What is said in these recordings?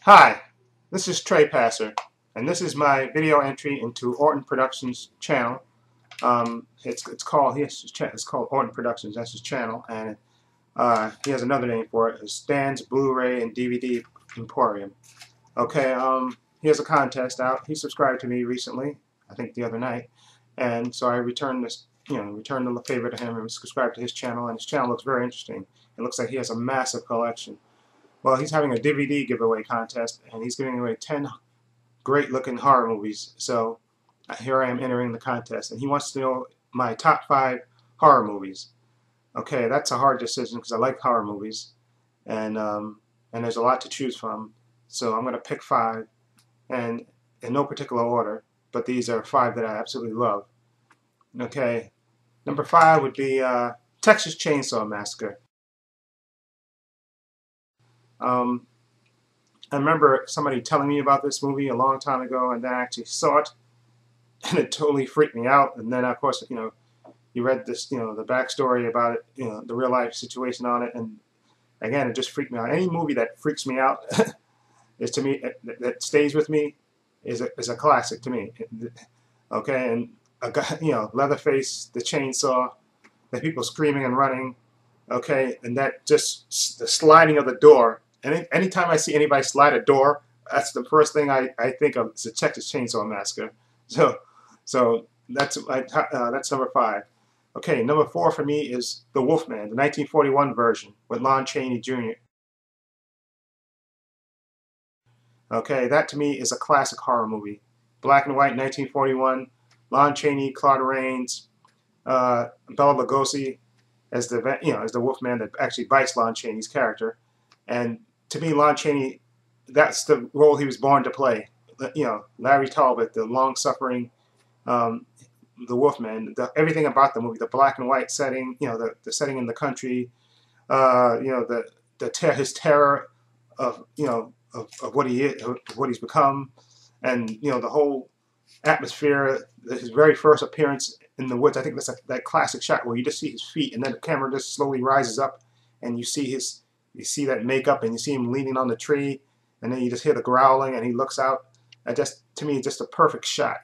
Hi, this is Trey Passer, and this is my video entry into Ortonproductions channel. It's called Ortonproductions. That's his channel, and he has another name for it. It's Stan's Blu-ray and DVD Emporium. Okay, he has a contest out. He subscribed to me recently, I think the other night, and so I returned this, returned the favor to him and subscribed to his channel. And his channel looks very interesting. It looks like he has a massive collection. Well, he's having a DVD giveaway contest, and he's giving away 10 great-looking horror movies. So here I am entering the contest, and he wants to know my top 5 horror movies. Okay, that's a hard decision because I like horror movies, and there's a lot to choose from. So I'm going to pick 5, and in no particular order, but these are 5 that I absolutely love. Okay, number 5 would be Texas Chainsaw Massacre. I remember somebody telling me about this movie a long time ago, and then I actually saw it, and it totally freaked me out. And then, of course, you read this, the backstory about it, the real life situation on it, and again, it just freaked me out. Any movie that freaks me out is, to me, that stays with me, is a classic to me. Okay, and a guy, Leatherface, the chainsaw, the people screaming and running. Okay, and that just the sliding of the door. And anytime I see anybody slide a door, that's the first thing I think of. It's the Texas Chainsaw Massacre. So that's number 5. Okay, number 4 for me is The Wolfman, the 1941 version with Lon Chaney Jr. Okay, that to me is a classic horror movie. Black and white, 1941. Lon Chaney, Claude Rains, Bela Lugosi as the Wolfman that actually bites Lon Chaney's character. And to me, Lon Chaney, that's the role he was born to play. Larry Talbot, the long-suffering, the Wolfman, everything about the movie, the black and white setting, the setting in the country, his terror of what he is, of what he's become, and the whole atmosphere. His very first appearance in the woods, I think that's that classic shot where you just see his feet, and then the camera just slowly rises up, and you see that makeup, and you see him leaning on the tree, and then you just hear the growling, and he looks out. To me, just a perfect shot.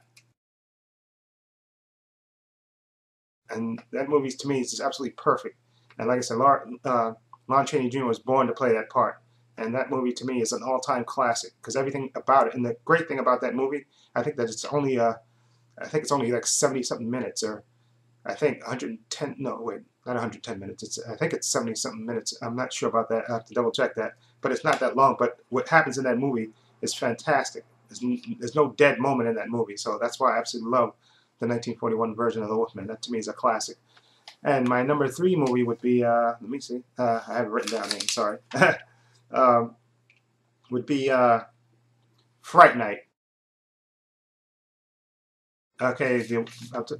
And that movie, to me, is just absolutely perfect. And like I said, Lon Chaney Jr. was born to play that part. And that movie, to me, is an all-time classic because everything about it. And the great thing about that movie, I think that it's only, like 70-something minutes, or I think 110. No, wait, not 110 minutes. I think it's 70-something minutes. I'm not sure about that. I have to double check that. But it's not that long. But what happens in that movie is fantastic. There's no dead moment in that movie. So that's why I absolutely love the 1941 version of The Wolfman. That to me is a classic. And my number 3 movie would be, let me see. I have it written down here. Sorry. Would be Fright Night. Okay,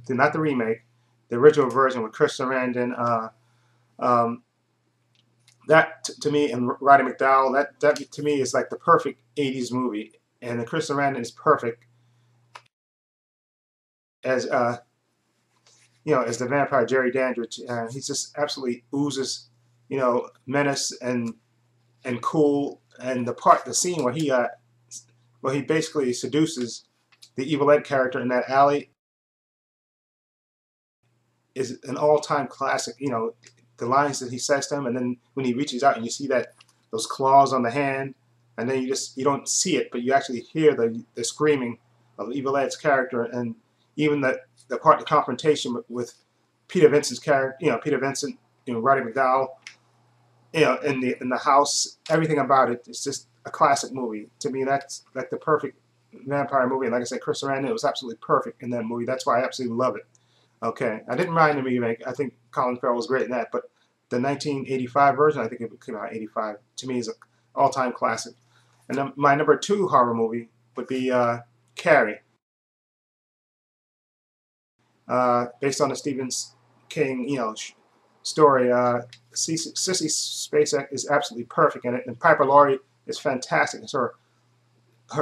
not the remake, the original version with Chris Sarandon. That to me, and Roddy McDowall, that to me is like the perfect 80s movie. And the Chris Sarandon is perfect as as the vampire Jerry Dandridge. He just absolutely oozes menace and cool. And the scene where he basically seduces the Evil Ed character in that alley is an all-time classic. The lines that he says to him, and then when he reaches out and you see those claws on the hand, and then you don't see it, but you actually hear the screaming of Evil Ed's character, and even the confrontation with Peter Vincent's character, Peter Vincent, Roddy McDowall, in the house. Everything about it is just a classic movie. To me, that's like the perfect vampire movie. And like I said, Chris Sarandon was absolutely perfect in that movie. That's why I absolutely love it. Okay, I didn't mind the remake. I think Colin Farrell was great in that. But the 1985 version, I think it came out in '85. To me, is an all-time classic. And then my number 2 horror movie would be Carrie, based on the Stephen King, story. Sissy Spacek is absolutely perfect in it, and Piper Laurie is fantastic. It's her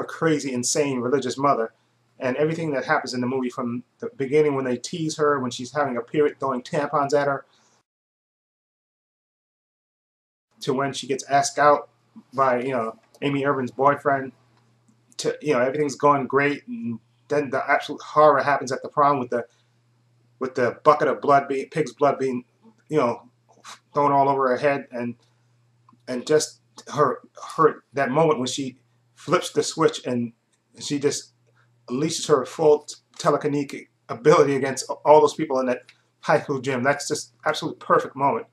crazy, insane religious mother, and everything that happens in the movie from the beginning when they tease her when she's having a period, throwing tampons at her, to when she gets asked out by Amy Irvin's boyfriend. To, you know, everything's going great, and then the absolute horror happens at the prom with the bucket of blood, pig's blood being, you know, thrown all over her head, and just her that moment when she flips the switch and she just unleashes her full telekinetic ability against all those people in that high school gym. That's just absolute perfect moment.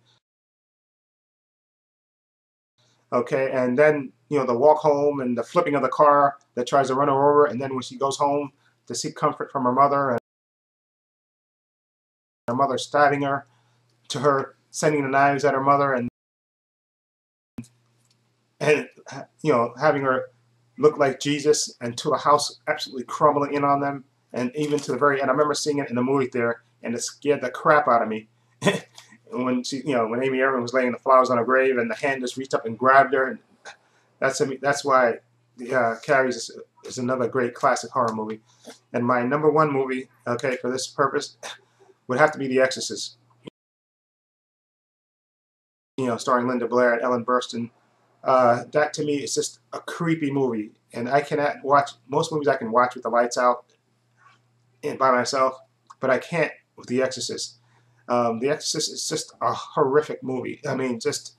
Okay, and then, you know, the walk home and the flipping of the car that tries to run her over, and then when she goes home to seek comfort from her mother, and her mother stabbing her, to her sending the knives at her mother, and you know, having her look like Jesus, and to a house absolutely crumbling in on them, and even to the very end. I remember seeing it in the movie theater, and it scared the crap out of me. When she, you know, when Amy Irvin was laying the flowers on her grave, and the hand just reached up and grabbed her, and that's why Carrie's is another great classic horror movie. And my #1 movie, okay, for this purpose, would have to be The Exorcist. You know, starring Linda Blair and Ellen Burstyn. That to me is just a creepy movie, and I cannot watch most movies. I can watch with the lights out and by myself, but I can't with The Exorcist. The Exorcist is just a horrific movie. I mean, just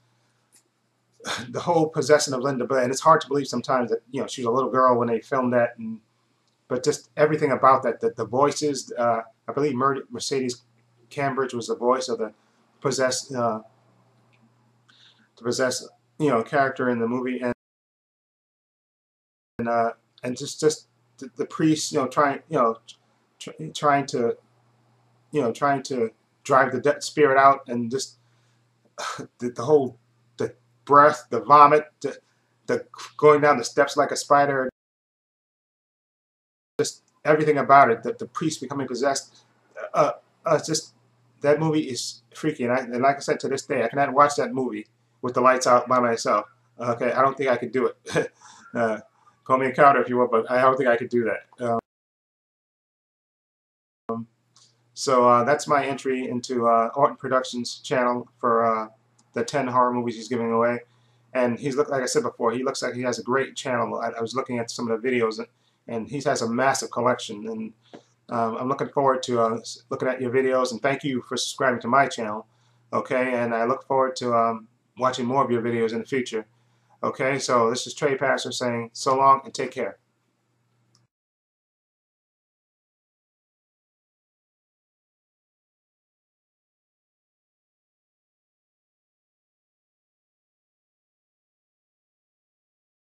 the whole possession of Linda Blair, and it's hard to believe sometimes that, you know, she was a little girl when they filmed that, but just everything about that, the voices. I believe Mercedes Cambridge was the voice of the possessed, you know, character in the movie, and just the priest, you know, trying to drive the spirit out, and just the whole breath, the vomit, the going down the steps like a spider, just everything about it, the priest becoming possessed. Just that movie is freaky, and like I said, to this day, I cannot watch that movie with the lights out by myself. Okay, I don't think I could do it. Call me a coward if you want, but I don't think I could do that. So that's my entry into Ortonproductions channel for the 10 horror movies he's giving away. And like I said before, he looks like he has a great channel. I was looking at some of the videos, and he has a massive collection. And I'm looking forward to looking at your videos. And thank you for subscribing to my channel. Okay, and I look forward to watching more of your videos in the future. Okay, so this is Trey Passer saying so long and take care.